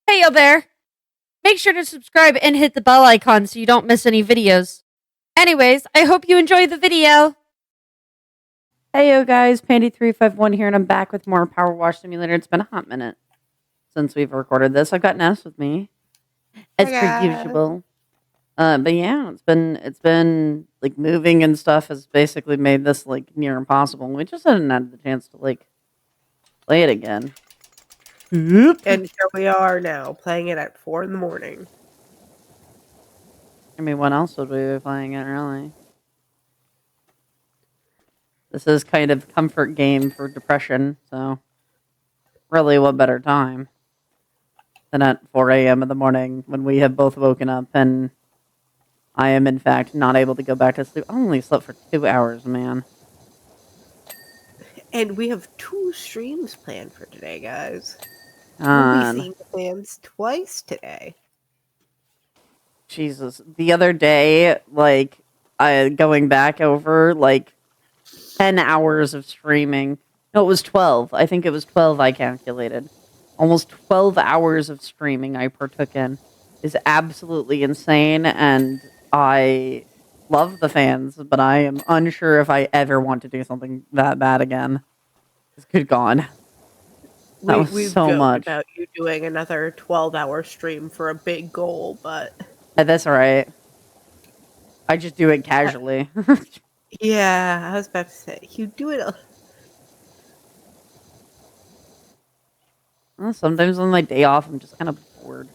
Hey, yo there! Make sure to subscribe and hit the bell icon so you don't miss any videos. Anyways, I hope you enjoy the video! Hey, yo guys, Pandy351 here, and I'm back with more PowerWash Simulator. It's been a hot minute since we've recorded this. I've got Ness with me, as per usual. But yeah, it's been like moving and stuff has basically made this like near impossible. We just hadn't had the chance to like play it again. And here we are now, playing it at 4 in the morning. I mean, what else would we be playing it, really? This is kind of comfort game for depression, so really what better time than at 4 a.m. in the morning when we have both woken up and I am, in fact, not able to go back to sleep. I only slept for 2 hours, man. And we have 2 streams planned for today, guys. We'll God. be seeing the fans twice today. Jesus. The other day, like, going back over, like, 10 hours of streaming. No, it was 12. I think it was 12 I calculated. Almost 12 hours of streaming I partook in is absolutely insane, and I love the fans, but I am unsure if I ever want to do something that bad again. Good God. That was so much. About you doing another 12-hour stream for a big goal, but... That's alright. I just do it casually. Yeah, I was about to say, you do it... Well, sometimes on my day off, I'm just kind of bored.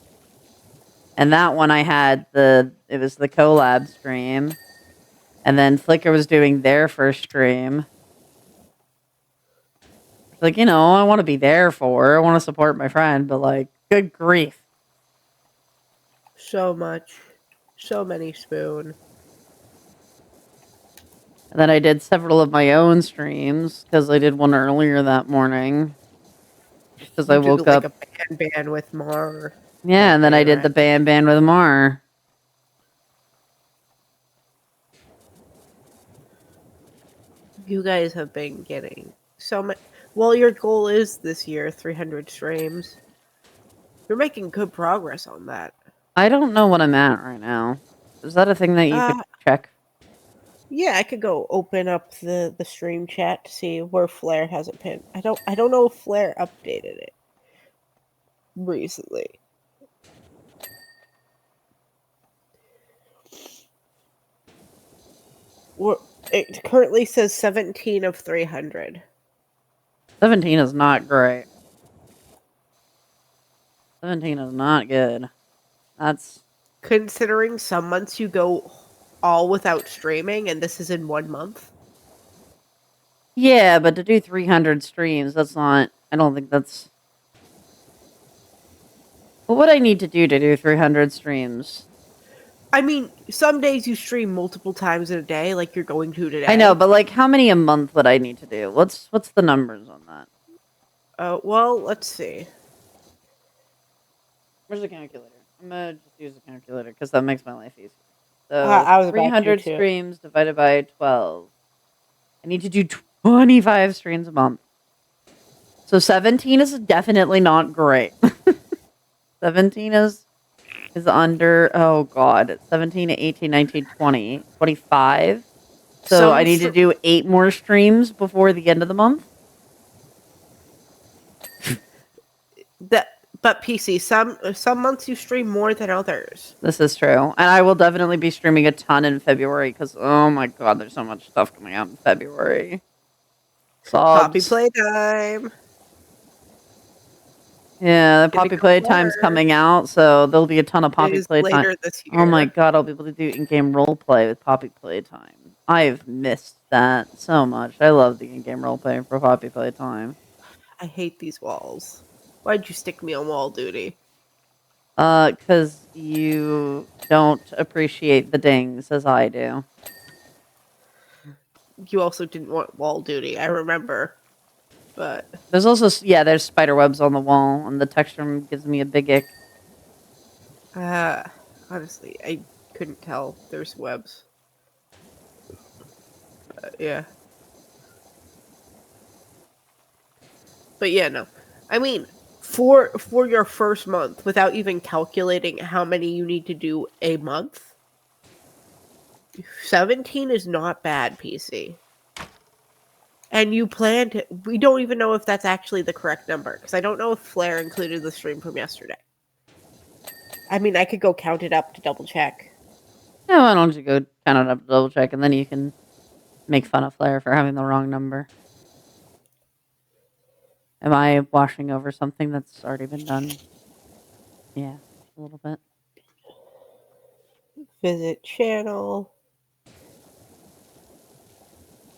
And that one I had it was the collab stream. And then Flickr was doing their first stream. Like, you know, I want to be there for. I want to support my friend, but like, good grief. So much. So many spoon. And then I did several of my own streams, because I did one earlier that morning. Because I woke up. Like a ban with Mar. Yeah, and then I did the ban with Mar. You guys have been getting so much. Well, your goal is this year 300 streams. You're making good progress on that. I don't know what I'm at right now. Is that a thing that you could check? Yeah, I could go open up the stream chat to see where Flare has it pinned. I don't know if Flare updated it recently. It currently says 17 of 300. 17 is not great. 17 is not good. That's... Considering some months you go all without streaming, and this is in 1 month. Yeah, but to do 300 streams, that's not... I don't think that's... What would I need to do 300 streams? I mean, some days you stream multiple times in a day, like you're going to today. I know, but like, how many a month would I need to do? What's the numbers on that? Well, let's see. Where's the calculator? I'm gonna just use the calculator because that makes my life easier. So 300 streams divided by 12. I need to do 25 streams a month. So 17 is definitely not great. 17 is under, oh god, 17, 18, 19, 20, 25. So I need to do 8 more streams before the end of the month. But PC, some months you stream more than others. This is true. And I will definitely be streaming a ton in February because, oh my god, there's so much stuff coming out in February. Poppy Playtime. Yeah, the Poppy Playtime's coming out, so there'll be a ton of Poppy Playtime. Later this year. Oh my god, I'll be able to do in-game roleplay with Poppy Playtime. I've missed that so much. I love the in-game roleplay for Poppy Playtime. I hate these walls. Why'd you stick me on wall duty? Because you don't appreciate the dings as I do. You also didn't want wall duty, I remember. But there's also, yeah, there's spider webs on the wall, and the texture gives me a big ick. Honestly, I couldn't tell there's webs. Yeah. But yeah, no. I mean, for your first month without even calculating how many you need to do a month. 17 is not bad, PC. And you plan to. We don't even know if that's actually the correct number because I don't know if Flair included the stream from yesterday. I mean, I could go count it up to double check. Yeah, why don't you go count it up to double check, and then you can make fun of Flair for having the wrong number. Am I washing over something that's already been done? Yeah, a little bit. Visit channel.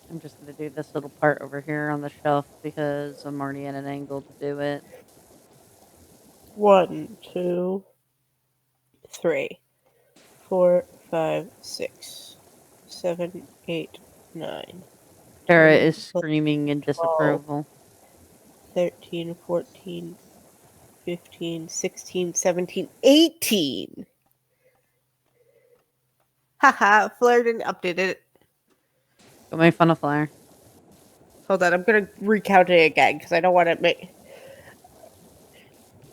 I'm just going to do this little part over here on the shelf because I'm already at an angle to do it. 1, 2, 3, 4, 5, 6, 7, 8, 9. Tara 10, is screaming in 12, disapproval. 13, 14, 15, 16, 17, 18. Haha, Flair didn't update it. Go make fun of Flair. Hold on, I'm gonna recount it again because I don't want to make.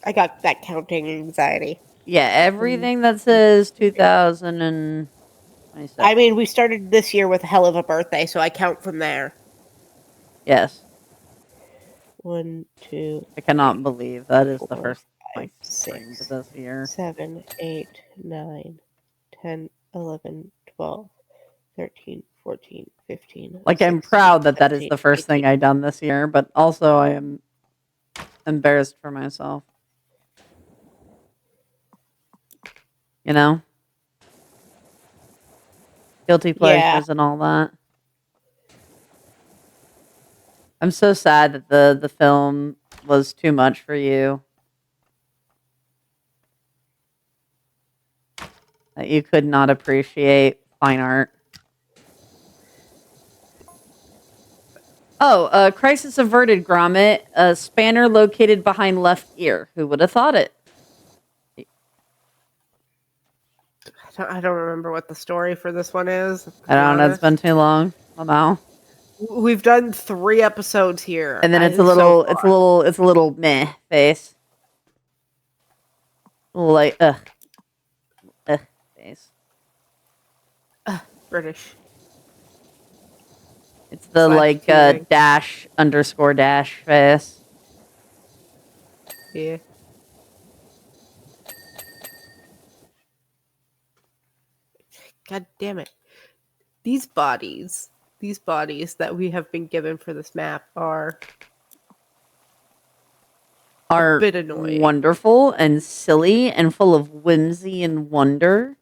I got that counting anxiety. Yeah, everything that says 2027. I mean, we started this year with a hell of a birthday, so I count from there. Yes. 1, 2. I cannot believe that is the 4, first 5, stream to 6, this year. 7, 8, 9, 10, 11, 12, 13, 14, 15. Like, I'm 16, proud that that is 17, the first 18. thing I done this year, but also I am embarrassed for myself. You know? Guilty pleasures and all that. I'm so sad that the film was too much for you. That you could not appreciate fine art. Oh, crisis averted, Gromit. A spanner located behind left ear. Who would have thought it? I don't remember what the story for this one is. I don't know. It's been too long. I don't know. We've done 3 episodes here, And then it's a little meh face. Like face. British. It's the dash underscore dash face. Yeah. God damn it. These bodies that we have been given for this map are a bit annoying. Wonderful and silly and full of whimsy and wonder.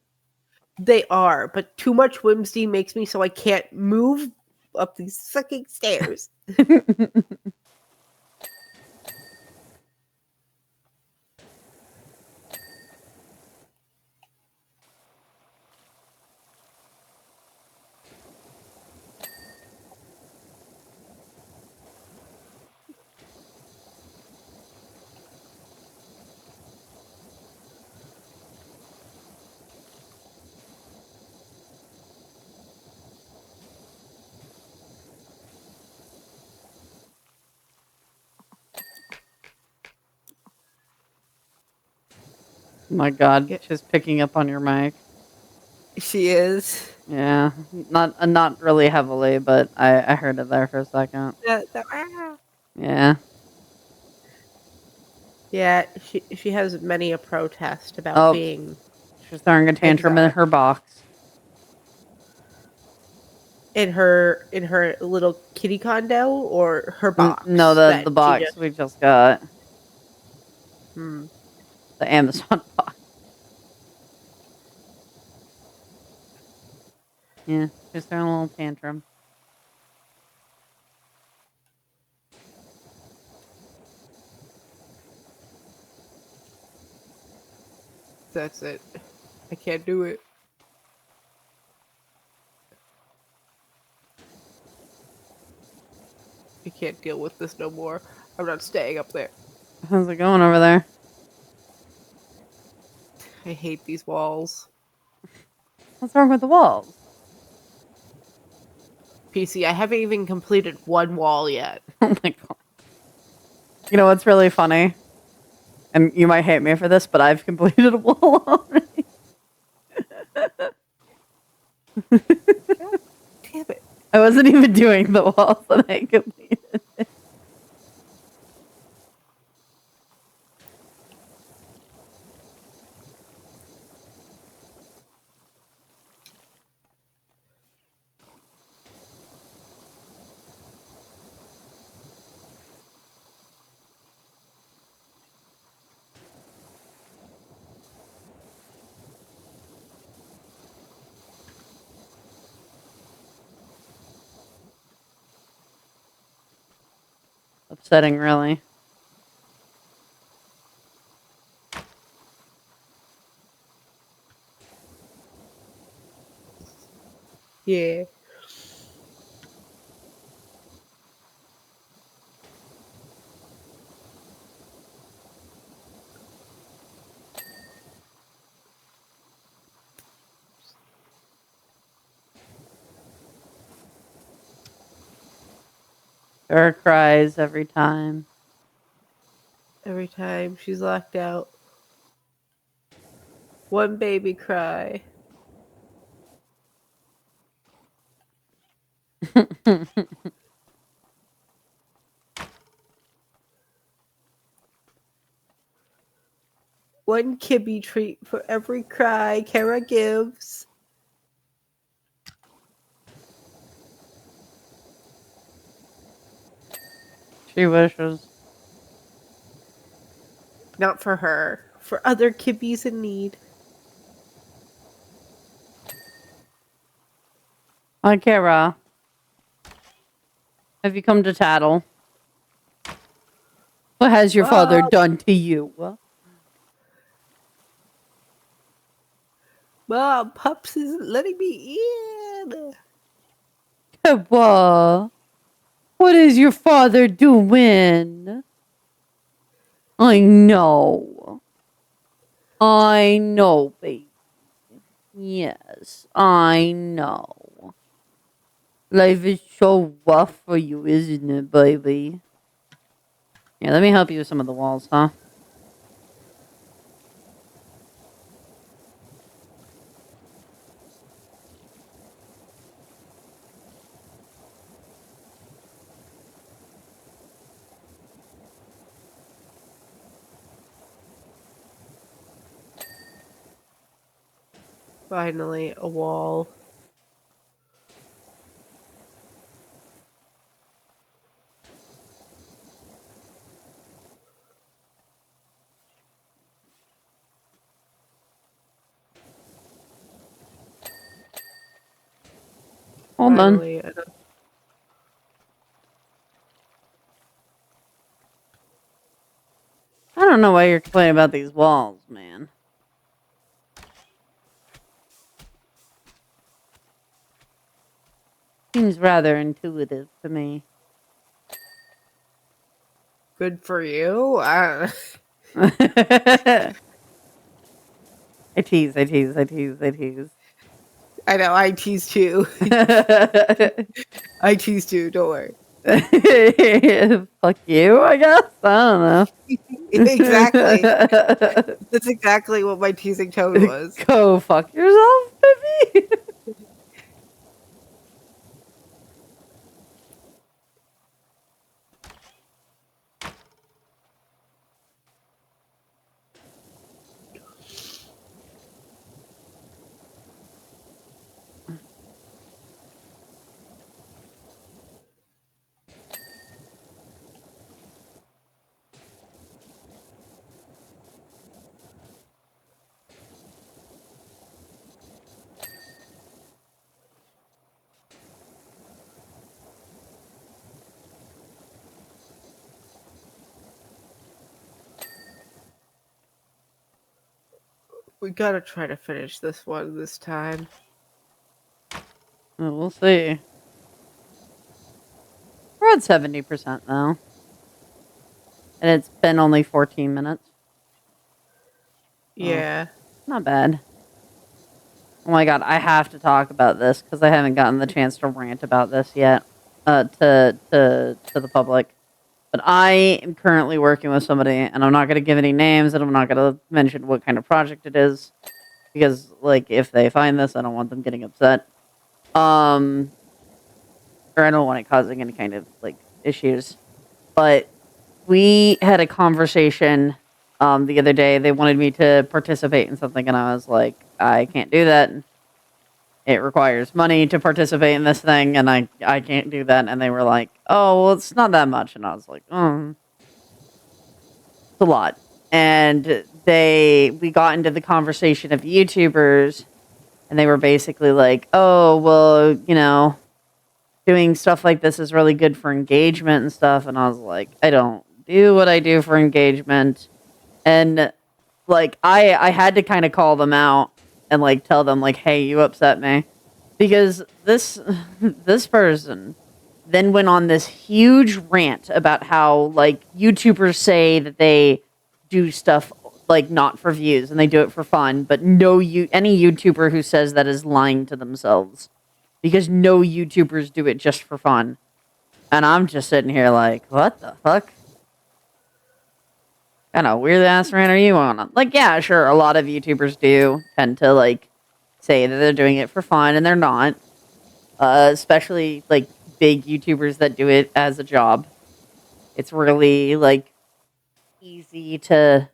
They are, but too much whimsy makes me so I can't move up these sucking stairs. My God, she's picking up on your mic. She is. Yeah, not really heavily, but I heard it there for a second. Yeah. Yeah, she has many a protest about being. She's throwing a tantrum in her box. In her little kitty condo or her box? No, the box we just got. The Amazon box. Yeah, she's throwing a little tantrum. That's it. I can't do it. I can't deal with this no more. I'm not staying up there. How's it going over there? I hate these walls. What's wrong with the walls? PC, I haven't even completed one wall yet. Oh my God. You know what's really funny? And you might hate me for this, but I've completed a wall already. Damn it. I wasn't even doing the walls that I completed. Upsetting, really. Yeah. Her cries every time. Every time she's locked out. One baby cry. One kibby treat for every cry Kara gives. She wishes. Not for her, for other kibbies in need. Hi, Kara. Have you come to tattle? What has your father done to you? Mom, Pups isn't letting me in. Kara, what is your father doing? I know. I know, baby. Yes, I know. Life is so rough for you, isn't it, baby? Yeah, let me help you with some of the walls, huh? Finally, a wall. Hold on. Finally, I don't know why you're complaining about these walls, man. Seems rather intuitive to me. good for you. I tease. I know, I tease too. I tease too, don't worry. Fuck you, I guess. I don't know. Exactly. That's exactly what my teasing tone was. Go fuck yourself, baby. We gotta try to finish this one this time. We'll see. We're at 70% now. And it's been only 14 minutes. Yeah. Not bad. Oh my god, I have to talk about this because I haven't gotten the chance to rant about this yet. To the public. But I am currently working with somebody, and I'm not going to give any names, and I'm not going to mention what kind of project it is, because, like, if they find this, I don't want them getting upset. Or I don't want it causing any kind of, like, issues. But we had a conversation the other day. They wanted me to participate in something, and I was like, I can't do that. It requires money to participate in this thing, and I can't do that. And they were like, oh, well, it's not that much. And I was like, it's a lot. And we got into the conversation of YouTubers, and they were basically like, oh, well, doing stuff like this is really good for engagement and stuff. And I was like, I don't do what I do for engagement. And like, I had to kind of call them out and like tell them like, hey, you upset me, because this person then went on this huge rant about how like YouTubers say that they do stuff like not for views and they do it for fun, but any YouTuber who says that is lying to themselves, because no YouTubers do it just for fun. And I'm just sitting here like, what the fuck? Kind of weird ass rant are you on? Like, yeah, sure, a lot of YouTubers do tend to like say that they're doing it for fun, and they're not. Especially like big YouTubers that do it as a job. It's really like easy to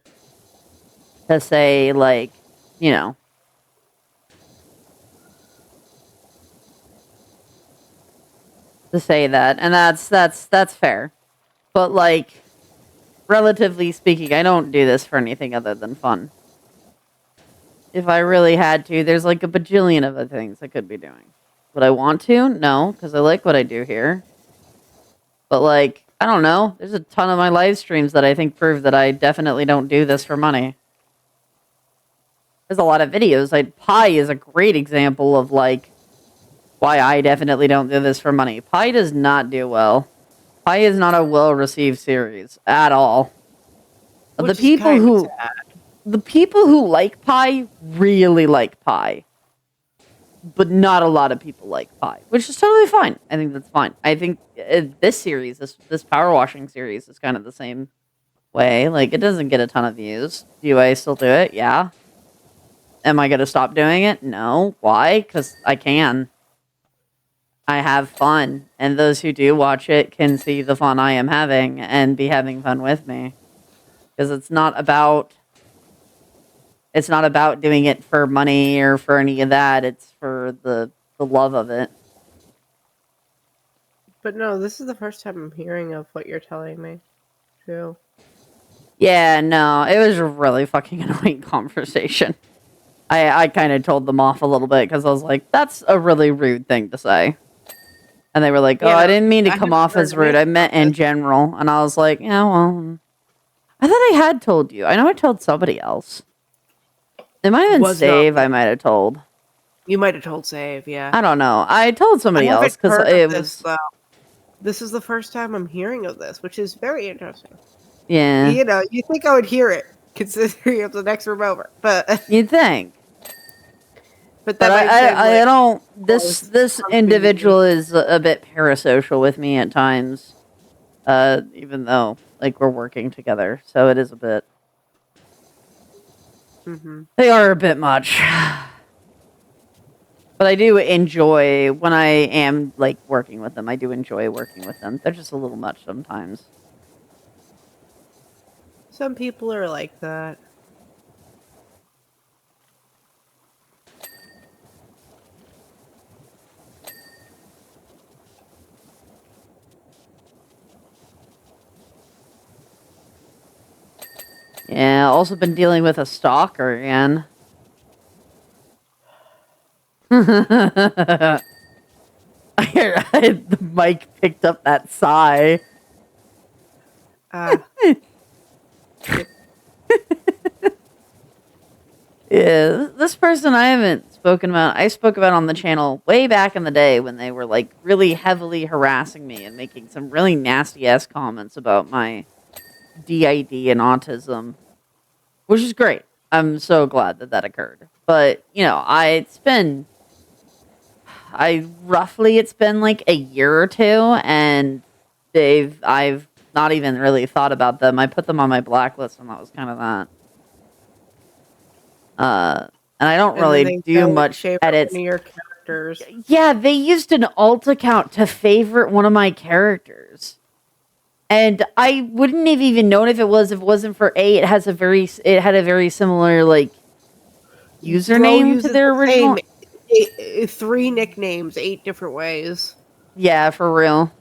say like, to say that, and that's fair. But like, relatively speaking, I don't do this for anything other than fun. If I really had to, there's like a bajillion other things I could be doing. Would I want to? No, because I like what I do here. But like, I don't know. There's a ton of my live streams that I think prove that I definitely don't do this for money. There's a lot of videos. Pi is a great example of like why I definitely don't do this for money. Pi does not do well. Pi is not a well-received series at all. The people who like Pi really like Pi, but not a lot of people like Pi, which is totally fine. I think that's fine. I think this series, this power washing series, is kind of the same way. Like, it doesn't get a ton of views. Do I still do it? Yeah. Am I going to stop doing it? No. Why? Because I can. I have fun, and those who do watch it can see the fun I am having and be having fun with me. Because it's not about doing it for money or for any of that. It's for the love of it. But no, this is the first time I'm hearing of what you're telling me, too. Yeah, no, it was a really fucking annoying conversation. I kind of told them off a little bit because I was like, that's a really rude thing to say. And they were like, oh, I didn't mean to come off as rude. I meant in general. And I was like, yeah, well, I thought I had told you. I know I told somebody else. It might have been Save, I might have told. You might have told Save, yeah. I don't know. I told somebody else because it was... This is the first time I'm hearing of this, which is very interesting. Yeah. You think I would hear it, considering it's the next room over. But you'd think. But I don't... This individual is a bit parasocial with me at times. Even though, like, we're working together. So it is a bit... Mm-hmm. They are a bit much. But I do enjoy, when I am, like, working with them, I do enjoy working with them. They're just a little much sometimes. Some people are like that. Yeah, also been dealing with a stalker again. The mic picked up that sigh. Yeah, this person I haven't spoken about. I spoke about on the channel way back in the day when they were like really heavily harassing me and making some really nasty ass comments about my DID and autism, which is great. I'm so glad that occurred. But it's been like a year or two, and I've not even really thought about them. I put them on my blacklist, and that was kind of that. And I don't And then really they do say much favorite edits. one of your characters. Yeah, they used an alt account to favorite one of my characters. And I wouldn't have even known if it wasn't for A. It had a very similar like Bro username to uses their the same original. 3 nicknames 8 different ways. Yeah, for real.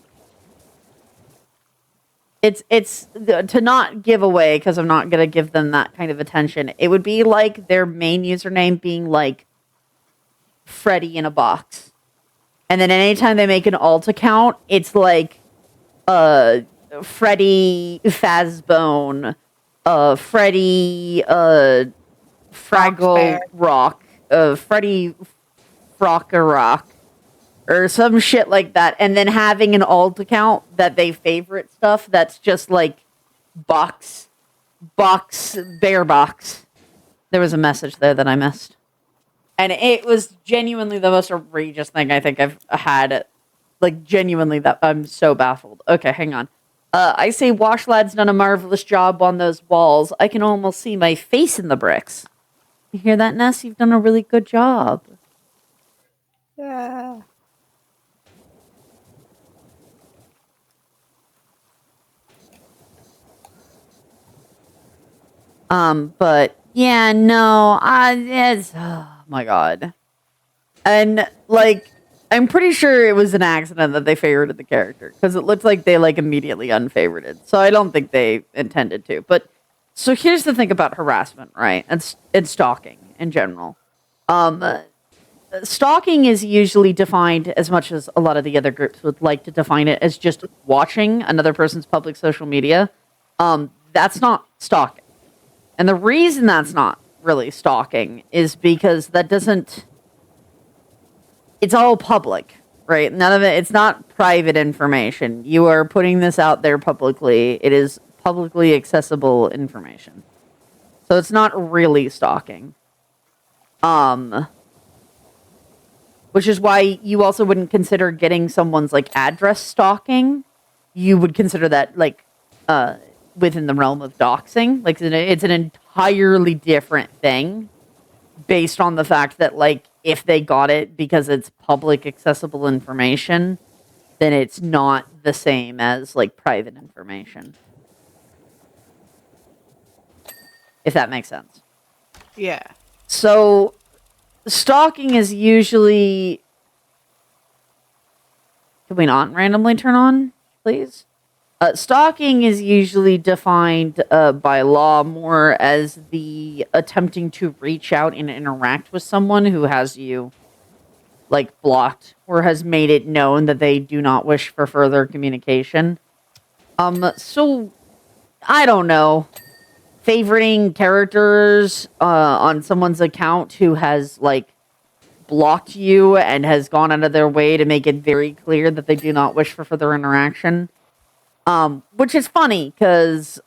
It's to not give away because I'm not gonna give them that kind of attention. It would be like their main username being like Freddy in a box, and then anytime they make an alt account, it's like uh Freddy Fazbone, Freddy Fox Bear. Fraggle Rock, Freddy Frockarock, or some shit like that, and then having an alt account that they favorite stuff that's just like box, bear box. There was a message there that I missed. And it was genuinely the most outrageous thing I think I've had. Like, genuinely, that I'm so baffled. Okay, hang on. I say Wash Lad's done a marvelous job on those walls. I can almost see my face in the bricks. You hear that, Ness? You've done a really good job. Yeah. But yeah, no, it's oh my god. And like I'm pretty sure it was an accident that they favorited the character because it looked like they like immediately unfavorited. So I don't think they intended to. But so here's the thing about harassment, right? It's stalking in general. Um Stalking is usually defined as much as a lot of the other groups would like to define it as just watching another person's public social media. That's not stalking. And the reason that's not really stalking is because that doesn't, it's all public, right? None of it, it's not private information. You are putting this out there publicly. It is publicly accessible information. So it's not really stalking. Which is why you also wouldn't consider getting someone's like address stalking. You would consider that like within the realm of doxing. Like it's an entirely different thing based on the fact that like if they got it because it's public accessible information, then it's not the same as like private information. If that makes sense. Yeah. So stalking is usually. Can we not randomly turn on, please? Stalking is usually defined by law more as the attempting to reach out and interact with someone who has you like blocked or has made it known that they do not wish for further communication. So I don't know. Favoriting characters on someone's account who has like blocked you and has gone out of their way to make it very clear that they do not wish for further interaction. Which is funny because,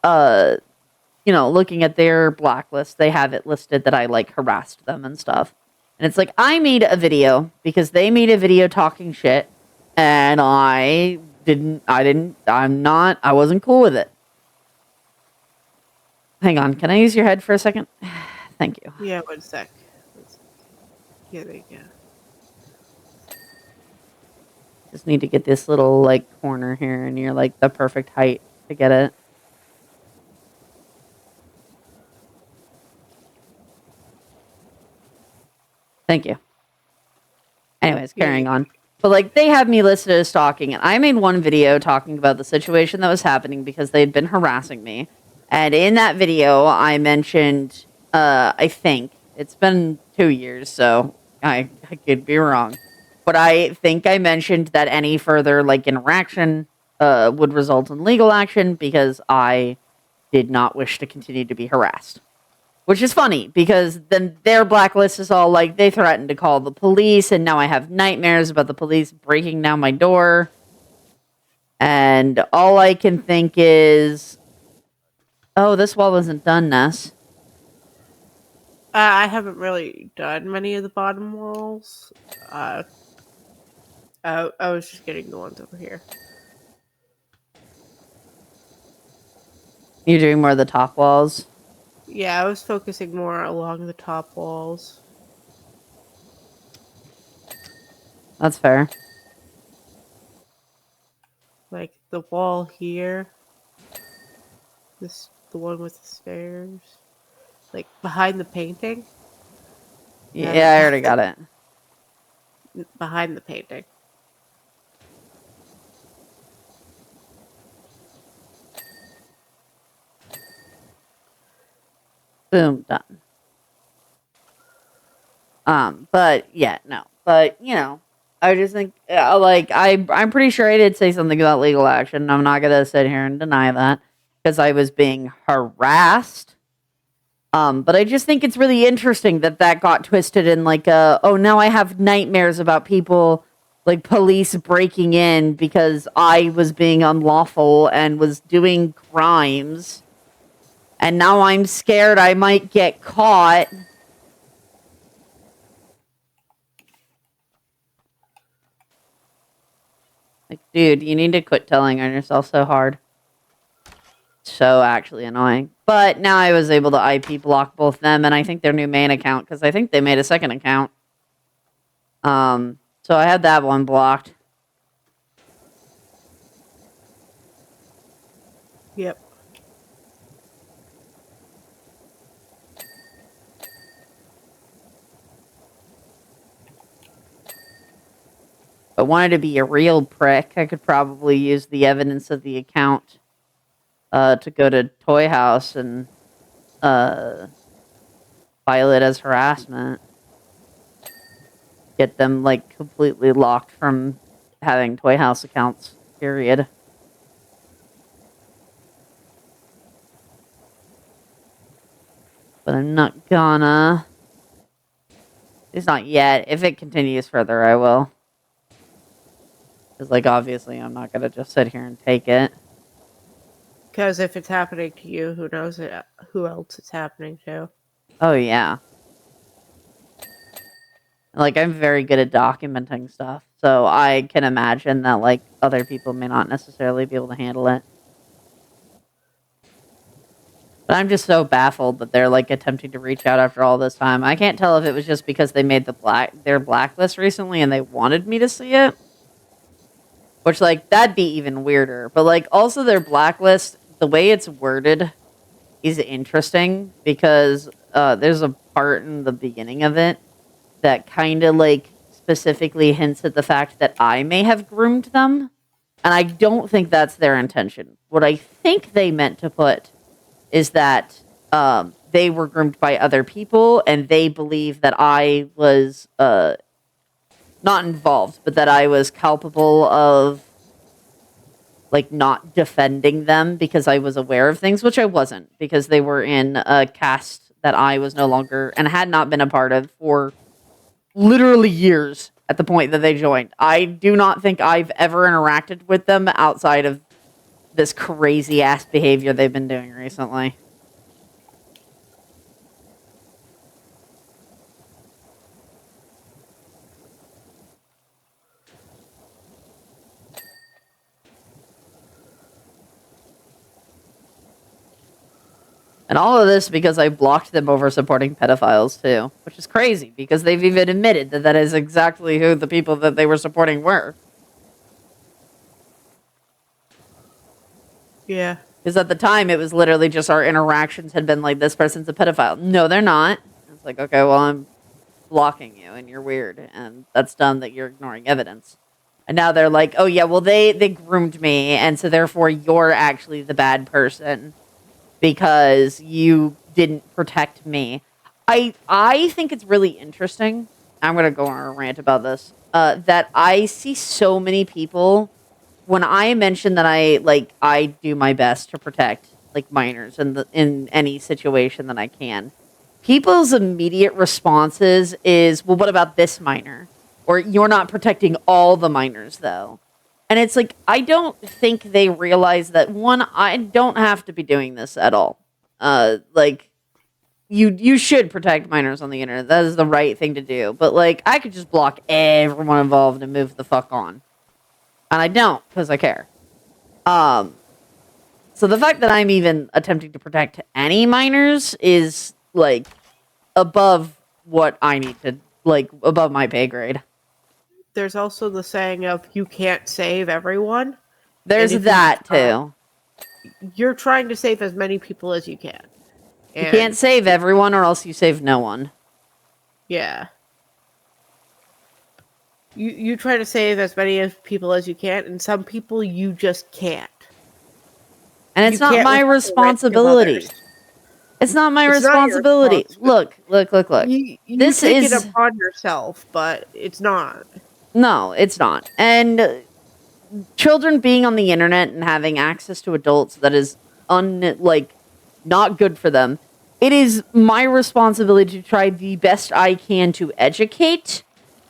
looking at their blacklist, they have it listed that I like harassed them and stuff. And it's like, I made a video because they made a video talking shit and I wasn't cool with it. Hang on, can I use your head for a second? Thank you. Yeah, 1 sec. Yeah, there you go. Just need to get this little like corner here and you're like the perfect height to get it. Thank you. Anyways, carrying on. But like they have me listed as stalking and I made one video talking about the situation that was happening because they'd been harassing me. And in that video I mentioned I think it's been 2 years, so I could be wrong. But I think I mentioned that any further like interaction would result in legal action because I did not wish to continue to be harassed. Which is funny because then their blacklist is all like they threatened to call the police, and now I have nightmares about the police breaking down my door. And all I can think is, oh, this wall isn't done, Ness. I haven't really done many of the bottom walls. I was just getting the ones over here. You're doing more of the top walls? Yeah, I was focusing more along the top walls. That's fair. Like the wall here. The one with the stairs. Like behind the painting. Yeah, I already got it. Behind the painting. Boom, done. But yeah, no. But I just think like I'm pretty sure I did say something about legal action. I'm not gonna sit here and deny that because I was being harassed. But I just think it's really interesting that got twisted in like oh, now I have nightmares about people like police breaking in because I was being unlawful and was doing crimes. And now I'm scared I might get caught. Like, dude, you need to quit telling on yourself so hard. So actually annoying. But now I was able to IP block both them and I think their new main account because I think they made a second account. So I had that one blocked. Yep. If I wanted to be a real prick, I could probably use the evidence of the account to go to Toy House and file it as harassment. Get them like completely locked from having Toy House accounts, period. But I'm not gonna. It's not yet. If it continues further, I will. Because, like, obviously, I'm not gonna just sit here and take it. Because if it's happening to you, who knows who else it's happening to? Oh, yeah. Like, I'm very good at documenting stuff. So I can imagine that, like, other people may not necessarily be able to handle it. But I'm just so baffled that they're, like, attempting to reach out after all this time. I can't tell if it was just because they made their blacklist recently and they wanted me to see it. Which, like, that'd be even weirder. But, like, also their blacklist, the way it's worded is interesting because there's a part in the beginning of it that kind of, like, specifically hints at the fact that I may have groomed them. And I don't think that's their intention. What I think they meant to put is that they were groomed by other people and they believe that I was not involved, but that I was culpable of like not defending them because I was aware of things, which I wasn't, because they were in a cast that I was no longer and had not been a part of for literally years at the point that they joined. I do not think I've ever interacted with them outside of this crazy ass behavior they've been doing recently. And all of this because I blocked them over supporting pedophiles too, which is crazy because they've even admitted that that is exactly who the people that they were supporting were. Yeah. Because at the time, it was literally just our interactions had been like, this person's a pedophile. No, they're not. It's like, okay, well, I'm blocking you and you're weird. And that's dumb that you're ignoring evidence. And now they're like, oh, yeah, well, they groomed me. And so therefore, you're actually the bad person because you didn't protect me. I think it's really interesting. I'm going to go on a rant about this. That I see so many people when I mention that I do my best to protect like minors in any situation that I can, people's immediate responses is, well, what about this minor? Or you're not protecting all the minors though. And it's like I don't think they realize that one, I don't have to be doing this at all. Like you should protect minors on the internet. That is the right thing to do. But like I could just block everyone involved and move the fuck on. And I don't because I care. So So the fact that I'm even attempting to protect any minors is, like, above what I need to, like, above my pay grade. There's also the saying of you can't save everyone. There's that, too. You're trying to save as many people as you can. You can't save everyone or else you save no one. Yeah. You try to save as many people as you can, and some people you just can't. And it's not my responsibility. It's not my responsibility. Look. You This take is it upon yourself, but it's not. No, it's not. And children being on the internet and having access to adults that is not good for them. It is my responsibility to try the best I can to educate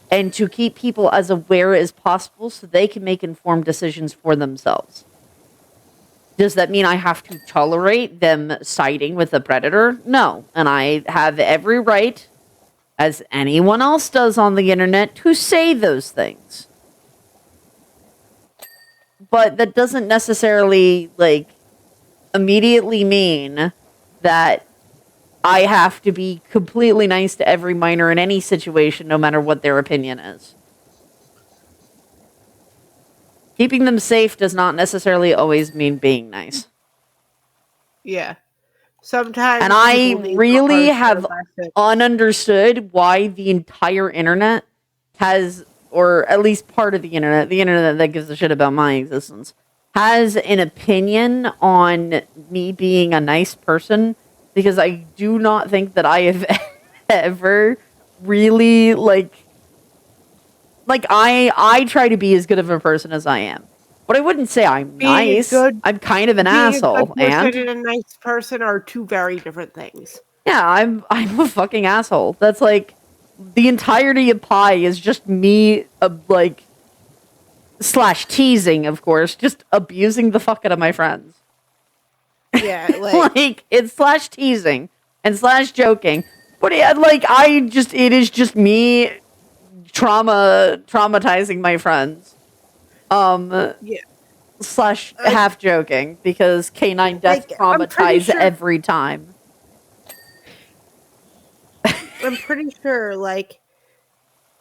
and to keep people as aware as possible so they can make informed decisions for themselves. Does that mean I have to tolerate them siding with a predator? No. And I have every right, as anyone else does on the internet, to say those things. But that doesn't necessarily, immediately mean that I have to be completely nice to every minor in any situation, no matter what their opinion is. Keeping them safe does not necessarily always mean being nice. Yeah. Sometimes. And I really have ununderstood why the entire internet has, or at least part of the internet that gives a shit about my existence, has an opinion on me being a nice person, because I do not think that I have ever really, I try to be as good of a person as I am. But I wouldn't say I'm nice. I'm kind of an asshole. And a nice person are two very different things. Yeah, I'm a fucking asshole. That's like the entirety of Pi is just me, slash teasing, of course, just abusing the fuck out of my friends. Yeah, it's slash teasing and slash joking. But it is just me traumatizing my friends. Yeah. Slash half joking, because K9 death traumatize every time. I'm pretty sure,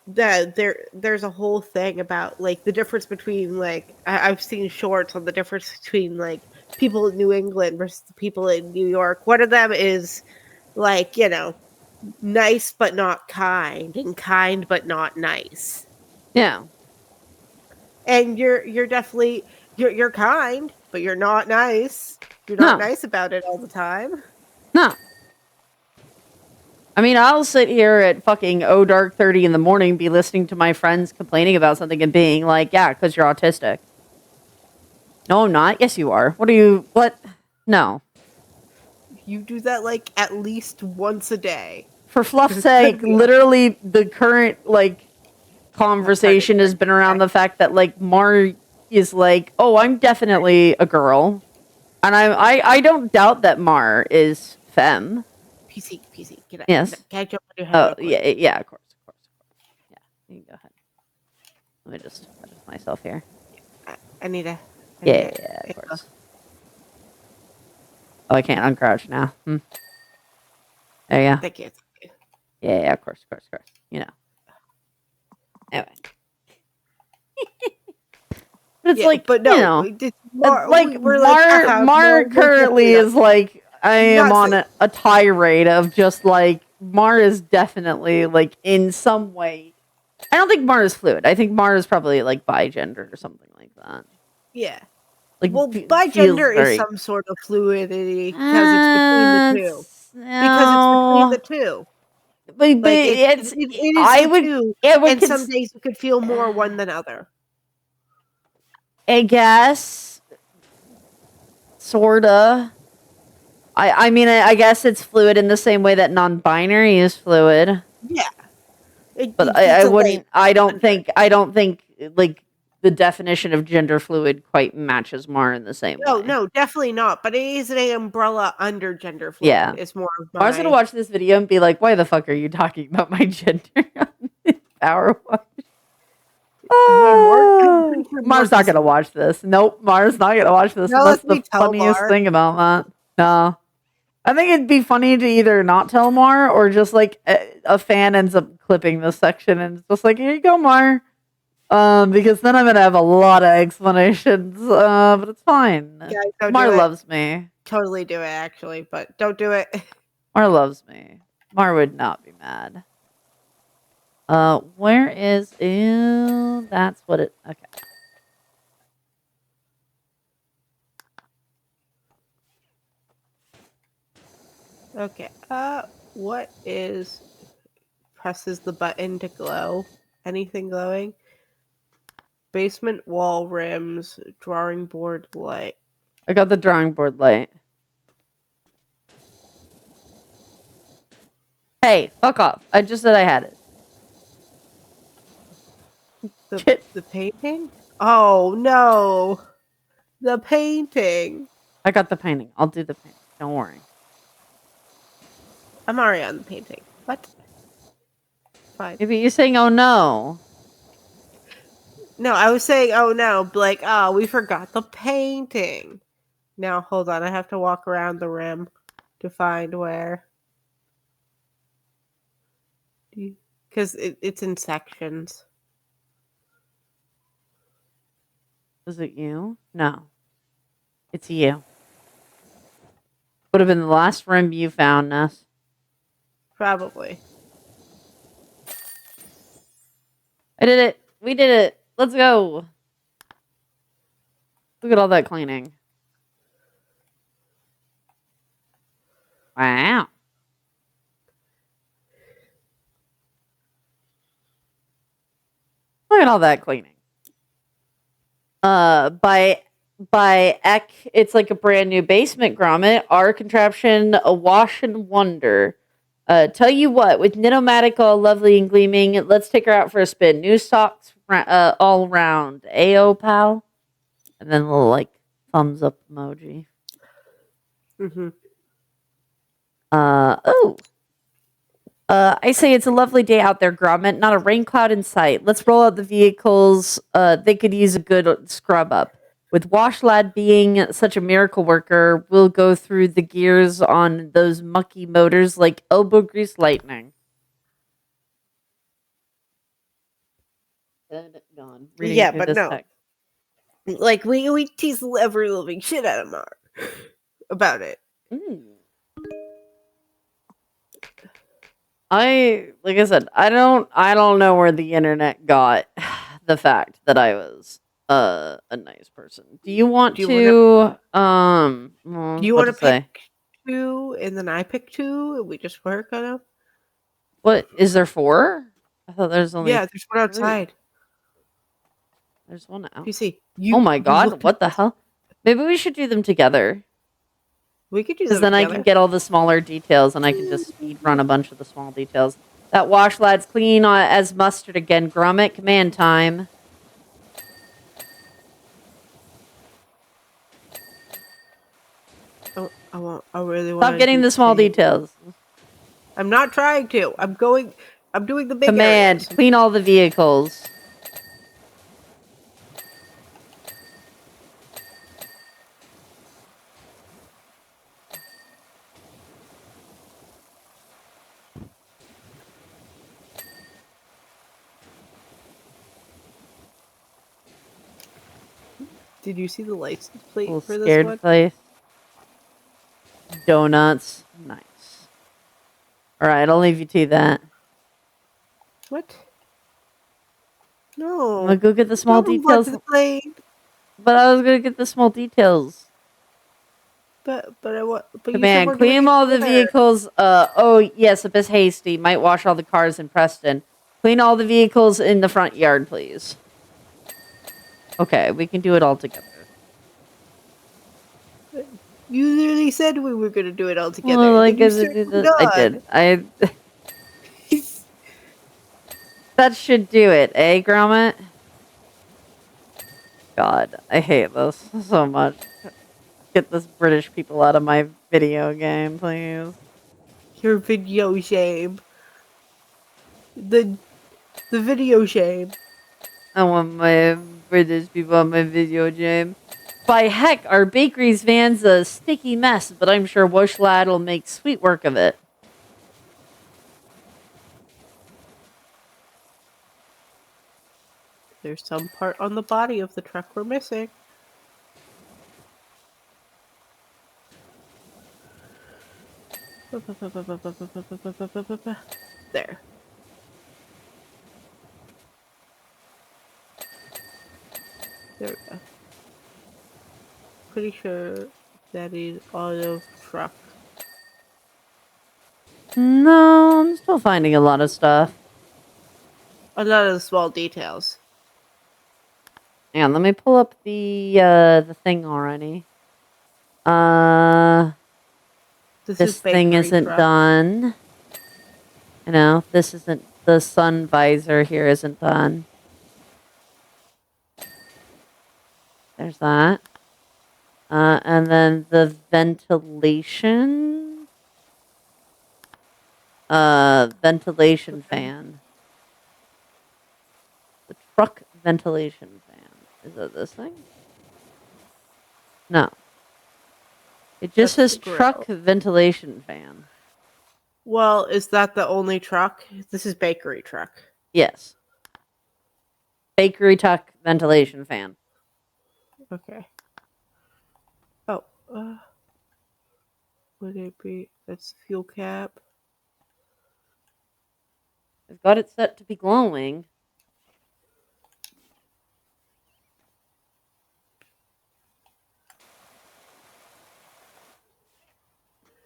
that there's a whole thing about, the difference between, I've seen shorts on the difference between, people in New England versus the people in New York. One of them is, nice but not kind, and kind but not nice. Yeah. And you're definitely, you're kind, but you're not nice. You're not nice about it all the time. No. I mean, I'll sit here at fucking dark 30 in the morning, be listening to my friends complaining about something and being like, yeah, because you're autistic. No, I'm not. Yes, you are. What? No. You do that, at least once a day. For fluff's sake, literally the current, conversation has been around the fact that, Mar is oh, I'm definitely a girl. And I don't doubt that Mar is femme. PC, get up. Yes. Can I jump on your head? Oh, yeah, of course. Yeah, you can go ahead. Let me just adjust myself here. Anita. Yeah, of course. Oh, I can't uncrouch now. There you go. Thank you. Yeah, of course. You know. Anyway. But it's but no, Mar currently is I am on a tirade of just Mar is definitely in some way. I don't think Mar is fluid. I think Mar is probably bi-gender or something like that. Yeah. Bi-gender is some sort of fluidity because it's between the two. Because it's between the two. But it is two, and some days you could feel more one than other. I guess, sorta. I mean, I guess it's fluid in the same way that non-binary is fluid. Yeah, but I wouldn't. I don't think the definition of gender fluid quite matches Mar in the same way. No, definitely not. But it is an umbrella under gender fluid. Yeah, it's more of I was gonna watch this video and be like, "Why the fuck are you talking about my gender on PowerWash?" Oh, pretty sure Mars not doesn't gonna watch this. Nope, Mars not gonna watch this. Now And that's let the me tell funniest Mar. thing about that. No, I think it'd be funny to either not tell Mar or just like a fan ends up clipping this section and it's just like, here you go, Mar. Because then I'm gonna have a lot of explanations. But it's fine. Yeah, don't Mar do it. loves me. Totally do it, actually, but don't do it. Mar loves me. Mar would not be mad. Where is? Ew, that's what it. Okay. Okay. What is presses the button to glow? Anything glowing? Basement wall rims, drawing board light. I got the drawing board light. Hey, fuck off. I just said I had it. The painting? Oh no. The painting. I got the painting. I'll do the painting. Don't worry. I'm already on the painting. What? Fine. Maybe you're saying, oh no. No, I was saying, oh no, like, oh, we forgot the painting. Now, hold on, I have to walk around the rim to find where. Because it's in sections. Was it you? No. It's you. Would have been the last rim you found, Ness. Probably. I did it. We did it. Let's go. Look at all that cleaning. Wow. Look at all that cleaning. By Eck, it's like a brand new basement grommet. Our contraption, a wash and wonder. Tell you what, with Ninomatic all lovely and gleaming, let's take her out for a spin. New socks all around. Ayo, pal. And then a little like thumbs up emoji. Mm-hmm. I say it's a lovely day out there, Grommet. Not a rain cloud in sight. Let's roll out the vehicles. They could use a good scrub up. With Washlad being such a miracle worker, we'll go through the gears on those mucky motors like elbow grease lightning. Gone. Yeah, but no. Text. Like, we tease every living shit out of Mar about it. Like I said, I don't know where the internet got the fact that I was a nice person. Do you want to pick two and then I pick two and we just work on them? What is there 4? I thought there's only there's one outside. 3. There's one out. You see. Oh my god, what the hell? Maybe we should do them together. We could do them because then together. I can get all the smaller details and I can just speed run a bunch of the small details. That wash lad's clean as mustard again. Grommet, command time. Oh, I really want. Stop getting the small details. I'm not trying to. I'm doing the big command. Areas. Clean all the vehicles. Did you see the license plate for this scared one? Place. Donuts. Nice. Alright, I'll leave you to that. What? No. I'm gonna go get the small details. To the plane. But I was gonna get the small details. But I want. Command, clean all the vehicles. Oh yes, a bit hasty. Might wash all the cars in Preston. Clean all the vehicles in the front yard, please. Okay, we can do it all together. You literally said we were going to do it all together. Well, like, I did. That should do it, eh, Grommet? God, I hate this so much. Get this British people out of my video game, please. Your video shame. The video shame. I want my British people on my video game. By heck, our bakery's van's a sticky mess, but I'm sure Wush Lad will make sweet work of it. There's some part on the body of the truck we're missing. There. There we go. Pretty sure that is auto truck. No, I'm still finding a lot of stuff. A lot of the small details. And let me pull up the thing already. This thing isn't done. You know, this isn't, the sun visor here isn't done. There's that. And then the ventilation. Ventilation fan. The truck ventilation fan. Is it this thing? No. It just says truck ventilation fan. Well, is that the only truck? This is bakery truck. Yes. Bakery truck ventilation fan. Okay. Oh. Would it be? That's fuel cap. I've got it set to be glowing.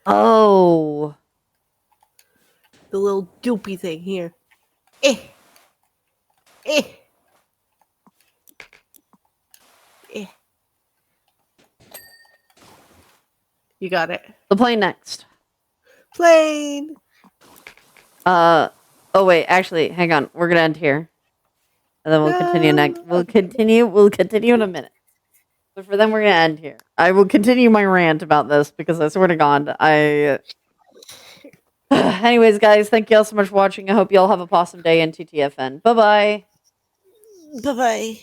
Oh. The little doopy thing here. Eh. Eh. Eh. You got it. The plane next. Plane. Oh wait, actually, hang on. We're gonna end here. And then we'll continue next. We'll continue in a minute. But for them, we're gonna end here. I will continue my rant about this because I swear to God, anyways, guys, thank you all so much for watching. I hope you all have a awesome day in TTFN. Bye-bye. Bye-bye.